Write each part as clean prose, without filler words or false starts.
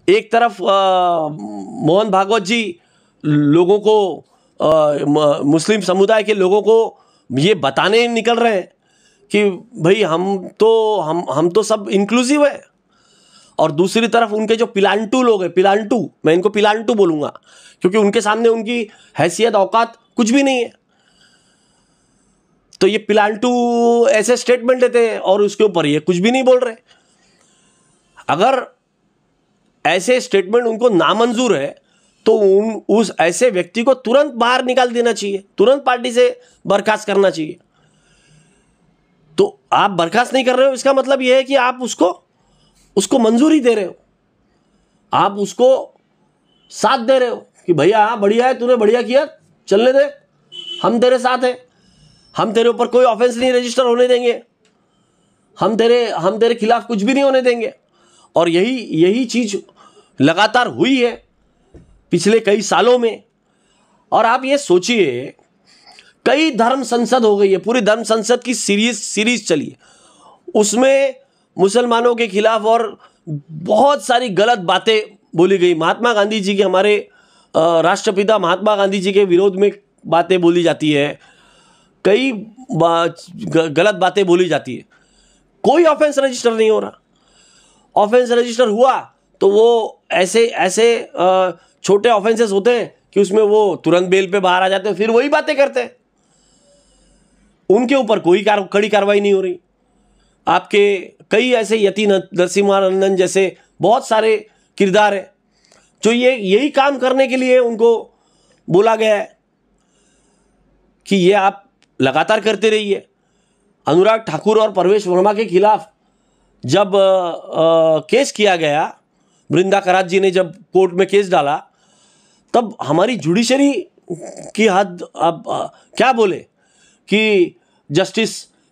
एक तरफ मोहन भागवत जी लोगों को, मुस्लिम समुदाय के लोगों को ये बताने निकल रहे हैं कि भाई हम तो सब इंक्लूसिव है, और दूसरी तरफ उनके जो पिलांटू लोग हैं, पिलांटू, मैं इनको पिलांटू बोलूंगा क्योंकि उनके सामने उनकी हैसियत औकात कुछ भी नहीं है, तो ये पिलांटू ऐसे स्टेटमेंट देते हैं और उसके ऊपर ये कुछ भी नहीं बोल रहे। अगर ऐसे स्टेटमेंट उनको नामंजूर है तो उस ऐसे व्यक्ति को तुरंत बाहर निकाल देना चाहिए, तुरंत पार्टी से बर्खास्त करना चाहिए। तो आप बर्खास्त नहीं कर रहे हो, इसका मतलब यह है कि आप उसको मंजूरी दे रहे हो, आप उसको साथ दे रहे हो कि भैया हाँ बढ़िया है, तूने बढ़िया किया, चलने दे, हम तेरे साथ हैं, हम तेरे ऊपर कोई ऑफेंस नहीं रजिस्टर होने देंगे, हम तेरे खिलाफ कुछ भी नहीं होने देंगे। और यही चीज लगातार हुई है पिछले कई सालों में। और आप ये सोचिए, कई धर्म संसद हो गई है, पूरी धर्म संसद की सीरीज चली है, उसमें मुसलमानों के खिलाफ और बहुत सारी गलत बातें बोली गई। महात्मा गांधी जी के, हमारे राष्ट्रपिता महात्मा गांधी जी के विरोध में बातें बोली जाती है, कई गलत बातें बोली जाती है, कोई ऑफेंस रजिस्टर नहीं हो रहा। ऑफेंस रजिस्टर हुआ तो वो ऐसे छोटे ऑफेंसेस होते हैं कि उसमें वो तुरंत बेल पे बाहर आ जाते हैं, फिर वही बातें करते हैं, उनके ऊपर कोई कड़ी कार्रवाई नहीं हो रही। आपके कई ऐसे यति नरसिम्हानंदन जैसे बहुत सारे किरदार हैं जो यही काम करने के लिए उनको बोला गया है कि ये आप लगातार करते रहिए। अनुराग ठाकुर और परवेश वर्मा के खिलाफ जब केस किया गया, बृंदा करात जी ने जब कोर्ट में केस डाला, तब हमारी जुडिशरी की हद, अब क्या बोले कि जस्टिस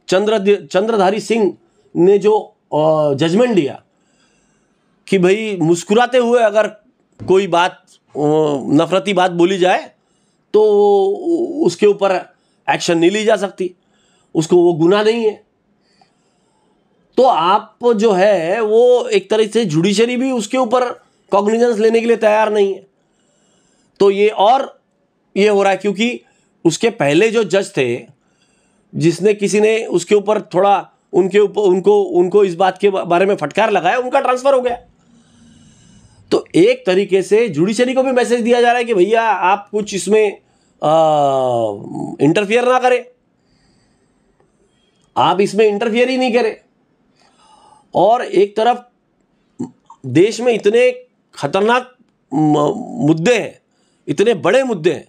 चंद्रधारी सिंह ने जो जजमेंट दिया कि भाई मुस्कुराते हुए अगर कोई बात, नफरती बात बोली जाए तो उसके ऊपर एक्शन नहीं ली जा सकती, उसको वो गुनाह नहीं है। तो आप जो है वो एक तरह से जुडिशरी भी उसके ऊपर कॉग्निजेंस लेने के लिए तैयार नहीं है। तो ये हो रहा है क्योंकि उसके पहले जो जज थे, जिसने किसी ने उसके ऊपर थोड़ा उनको इस बात के बारे में फटकार लगाया, उनका ट्रांसफर हो गया। तो एक तरीके से जुडिशरी को भी मैसेज दिया जा रहा है कि भैया आप कुछ इसमें इंटरफियर ना करें, आप इसमें इंटरफियर ही नहीं करें। और एक तरफ देश में इतने खतरनाक मुद्दे हैं, इतने बड़े मुद्दे हैं,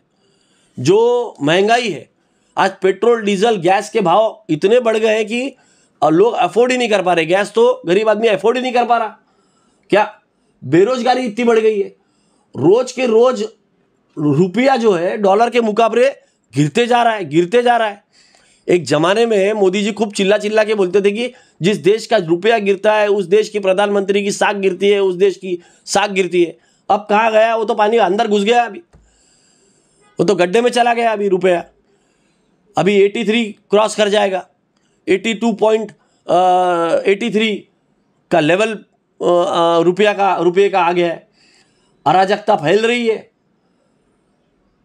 जो महंगाई है, आज पेट्रोल डीजल गैस के भाव इतने बढ़ गए हैं कि लोग अफोर्ड ही नहीं कर पा रहे। गैस तो गरीब आदमी अफोर्ड ही नहीं कर पा रहा। क्या बेरोजगारी इतनी बढ़ गई है, रोज के रोज रुपया जो है डॉलर के मुकाबले गिरते जा रहा है। एक जमाने में मोदी जी खूब चिल्ला के बोलते थे कि जिस देश का रुपया गिरता है उस देश की प्रधानमंत्री की साख गिरती है, उस देश की साख गिरती है। अब कहाँ गया वो? तो पानी अंदर घुस गया, अभी वो तो गड्ढे में चला गया। अभी रुपया अभी 83 क्रॉस कर जाएगा, 82.83 का लेवल रुपये का आ गया है। अराजकता फैल रही है,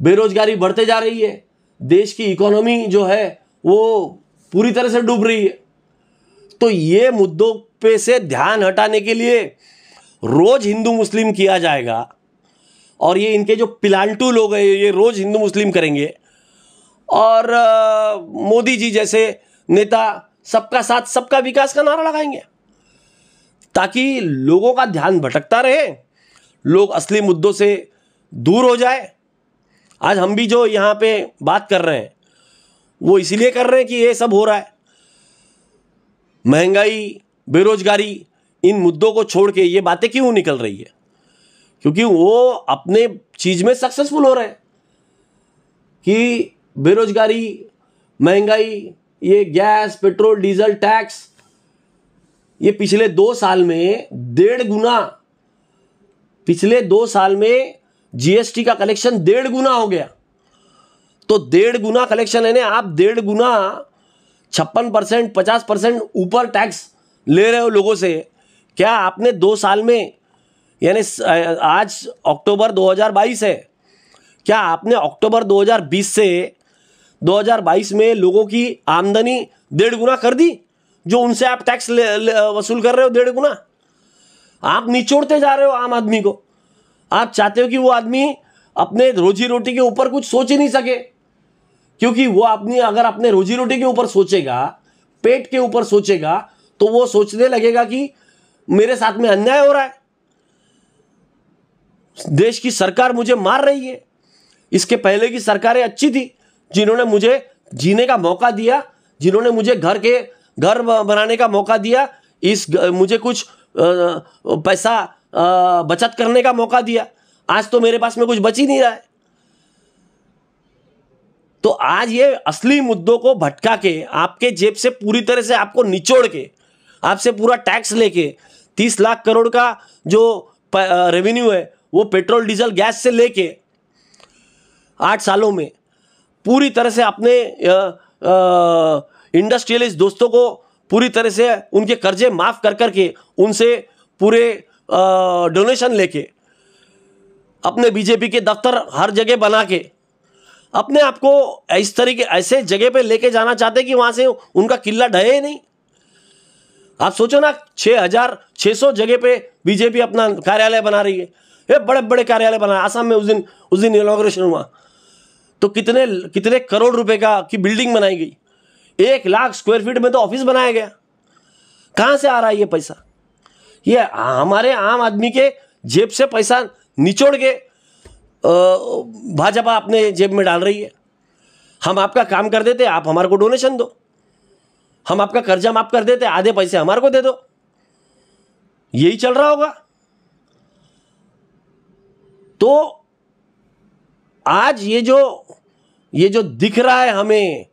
बेरोजगारी बढ़ते जा रही है, देश की इकोनॉमी जो है वो पूरी तरह से डूब रही है। तो ये मुद्दों पे से ध्यान हटाने के लिए रोज हिंदू मुस्लिम किया जाएगा, और ये इनके जो पिलांटू लोग हैं ये रोज हिंदू मुस्लिम करेंगे, और मोदी जी जैसे नेता सबका साथ सबका विकास का नारा लगाएंगे, ताकि लोगों का ध्यान भटकता रहे, लोग असली मुद्दों से दूर हो जाए। आज हम भी जो यहाँ पे बात कर रहे हैं वो इसलिए कर रहे हैं कि ये सब हो रहा है। महंगाई, बेरोजगारी, इन मुद्दों को छोड़ के ये बातें क्यों निकल रही है? क्योंकि वो अपने चीज में सक्सेसफुल हो रहे हैं कि बेरोजगारी, महंगाई, ये गैस, पेट्रोल, डीजल, टैक्स, ये पिछले 2 साल में 1.5 गुना, पिछले 2 साल में जीएसटी का कलेक्शन 1.5 गुना हो गया। तो 1.5 गुना कलेक्शन है ना, आप 1.5 गुना 56%, 50% ऊपर टैक्स ले रहे हो लोगों से। क्या आपने 2 साल में यानी आज अक्टूबर 2022 है, क्या आपने अक्टूबर 2020 से 2022 में लोगों की आमदनी 1.5 गुना कर दी? जो उनसे आप टैक्स वसूल कर रहे हो 1.5 गुना, आप निचोड़ते जा रहे हो आम आदमी को। आप चाहते हो कि वो आदमी अपने रोजी रोटी के ऊपर कुछ सोच ही नहीं सके, क्योंकि वो आदमी अगर अपने रोजी रोटी के ऊपर सोचेगा, पेट के ऊपर सोचेगा, तो वो सोचने लगेगा कि मेरे साथ में अन्याय हो रहा है, देश की सरकार मुझे मार रही है। इसके पहले की सरकारें अच्छी थी, जिन्होंने मुझे जीने का मौका दिया, जिन्होंने मुझे घर बनाने का मौका दिया, मुझे कुछ पैसा बचत करने का मौका दिया। आज तो मेरे पास में कुछ बच ही नहीं रहा है। तो आज ये असली मुद्दों को भटका के, आपके जेब से पूरी तरह से आपको निचोड़ के, आपसे पूरा टैक्स लेके 30 लाख करोड़ का जो रेवेन्यू है वो पेट्रोल डीजल गैस से लेके 8 सालों में पूरी तरह से अपने इंडस्ट्रियलिस्ट दोस्तों को पूरी तरह से उनके कर्जे माफ कर करके, उनसे पूरे डोनेशन लेके, अपने बीजेपी के दफ्तर हर जगह बना के अपने आप को इस तरीके ऐसे जगह पे लेके जाना चाहते कि वहां से उनका किला ढहे नहीं। आप सोचो ना, 6,600 जगह पे बीजेपी अपना कार्यालय बना रही है। ये बड़े बड़े कार्यालय बना, आसाम में उस दिन इनॉग्रेशन हुआ तो कितने करोड़ रुपए की बिल्डिंग बनाई गई। 1 लाख स्क्वायर फीट में तो ऑफिस बनाया गया। कहां से आ रहा है ये पैसा? ये हमारे आम आदमी के जेब से पैसा निचोड़ के भाजपा अपने जेब में डाल रही है। हम आपका काम कर देते, आप हमारे को डोनेशन दो। हम आपका कर्जा माफ कर देते, आधे पैसे हमारे को दे दो। यही चल रहा होगा। तो आज ये जो दिख रहा है हमें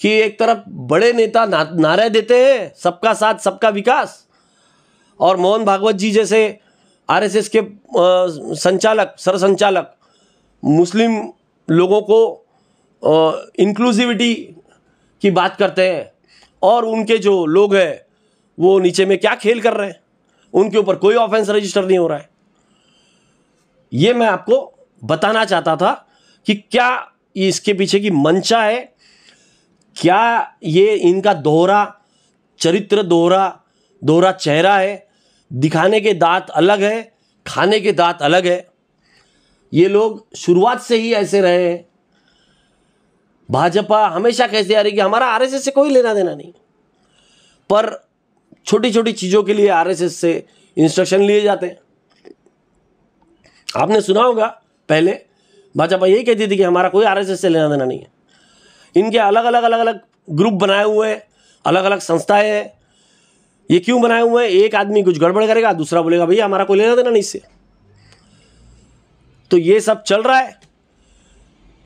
कि एक तरफ बड़े नेता नारे देते हैं सबका साथ सबका विकास, और मोहन भागवत जी जैसे आरएसएस के सरसंचालक मुस्लिम लोगों को इंक्लूसिविटी की बात करते हैं, और उनके जो लोग हैं वो नीचे में क्या खेल कर रहे हैं, उनके ऊपर कोई ऑफेंस रजिस्टर नहीं हो रहा है। ये मैं आपको बताना चाहता था कि क्या इसके पीछे की मंशा है, क्या ये इनका दोहरा चरित्र, दोहरा चेहरा है। दिखाने के दांत अलग है, खाने के दांत अलग है। ये लोग शुरुआत से ही ऐसे रहे हैं। भाजपा हमेशा कहती आ रही कि हमारा आरएसएस से कोई लेना देना नहीं, पर छोटी छोटी चीजों के लिए आरएसएस से इंस्ट्रक्शन लिए जाते हैं। आपने सुना होगा पहले भाजपा यही कहती थी कि हमारा कोई आरएसएस से लेना देना नहीं है। इनके अलग अलग ग्रुप बनाए हुए हैं, अलग अलग संस्थाएं हैं। ये क्यों बनाए हुए हैं? एक आदमी कुछ गड़बड़ करेगा, दूसरा बोलेगा भैया हमारा कोई लेना देना नहीं इससे। तो ये सब चल रहा है,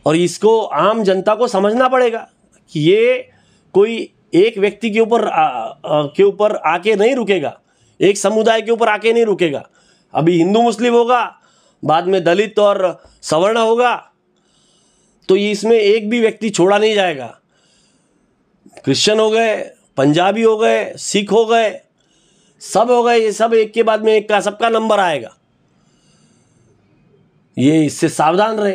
और इसको आम जनता को समझना पड़ेगा कि ये कोई एक व्यक्ति के ऊपर आके नहीं रुकेगा, एक समुदाय के ऊपर आके नहीं रुकेगा। अभी हिंदू मुस्लिम होगा, बाद में दलित और सवर्ण होगा, तो इसमें एक भी व्यक्ति छोड़ा नहीं जाएगा। क्रिश्चियन हो गए, पंजाबी हो गए, सिख हो गए, सब हो गए, ये सब एक के बाद में एक का सबका नंबर आएगा। ये इससे सावधान रहे।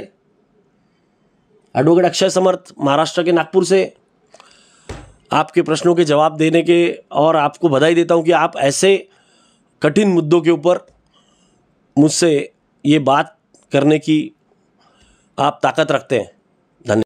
एडवोकेट अक्षय समर्थ, महाराष्ट्र के नागपुर से आपके प्रश्नों के जवाब देने के, और आपको बधाई देता हूं कि आप ऐसे कठिन मुद्दों के ऊपर मुझसे ये बात करने की आप ताकत रखते हैं। धन्यवाद।